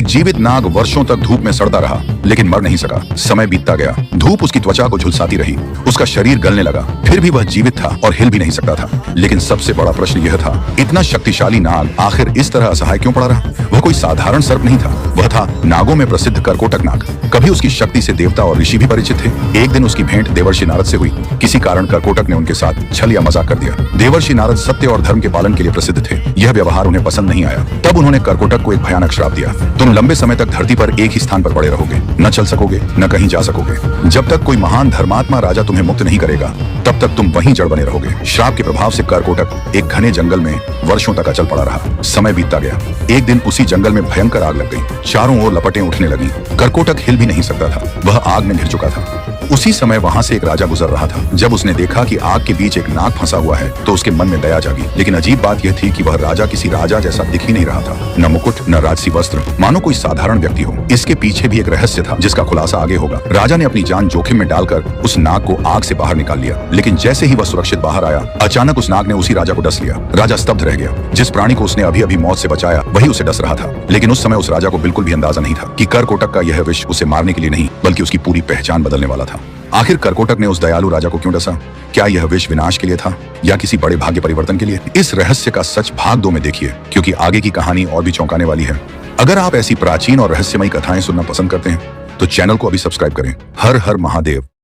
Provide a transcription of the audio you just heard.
एक जीवित नाग वर्षों तक धूप में सड़ता रहा, लेकिन मर नहीं सका। समय बीतता गया, धूप उसकी त्वचा को झुलसाती रही, उसका शरीर गलने लगा, फिर भी वह जीवित था और हिल भी नहीं सकता था। लेकिन सबसे बड़ा प्रश्न यह था, इतना शक्तिशाली नाग आखिर इस तरह असहाय क्यों पड़ा रहा? वह कोई साधारण सर्प नहीं था, वह था नागों में प्रसिद्ध करकोटक नाग। कभी उसकी शक्ति से देवता और ऋषि भी परिचित थे। एक दिन उसकी भेंट देवर्षि नारद से हुई। किसी कारण करकोटक ने उनके साथ छल या मजाक कर दिया। देवर्षि नारद सत्य और धर्म के पालन के लिए प्रसिद्ध थे। यह व्यवहार उन्हें पसंद नहीं आया। तब उन्होंने करकोटक को एक भयानक श्राप दिया, तुम लंबे समय तक धरती पर एक ही स्थान पर पड़े रहोगे, न चल सकोगे, न कहीं जा सकोगे। जब तक कोई महान धर्मात्मा राजा तुम्हें मुक्त नहीं करेगा, तब तक तुम वहीं जड़ बने रहोगे। श्राप के प्रभाव से करकोटक एक घने जंगल में वर्षों तक अचल पड़ा रहा। समय बीतता गया। एक दिन उसी जंगल में भयंकर आग लग गई। चारों ओर लपटें उठने लगीं। करकोटक हिल भी नहीं सकता था, वह आग में घिर चुका था। उसी समय वहां से एक राजा गुजर रहा था। जब उसने देखा कि आग के बीच एक नाग फंसा हुआ है, तो उसके मन में दया जागी। लेकिन अजीब बात यह थी कि वह राजा किसी राजा जैसा दिख ही नहीं रहा था। न मुकुट, न राजसी वस्त्र, मानो कोई साधारण व्यक्ति हो। इसके पीछे भी एक रहस्य था, जिसका खुलासा आगे होगा। राजा ने अपनी जान जोखिम में डालकर उस नाग को आग से बाहर निकाल लिया। लेकिन जैसे ही वह सुरक्षित बाहर आया, अचानक उस नाग ने उसी राजा को डस लिया। राजा स्तब्ध रह गया। जिस प्राणी को उसने अभी अभी मौत से बचाया, वही उसे डस रहा था। लेकिन उस समय उस राजा को बिल्कुल भी अंदाजा नहीं था कि करकोटक का यह विष उसे मारने के लिए नहीं, बल्कि उसकी पूरी पहचान बदलने वाला था। आखिर करकोटक ने उस दयालु राजा को क्यों डसा? क्या यह विष विनाश के लिए था या किसी बड़े भाग्य परिवर्तन के लिए? इस रहस्य का सच भाग 2 में देखिए, क्योंकि आगे की कहानी और भी चौंकाने वाली है। अगर आप ऐसी प्राचीन और रहस्यमयी कथाएं सुनना पसंद करते हैं, तो चैनल को अभी सब्सक्राइब करें। हर हर महादेव।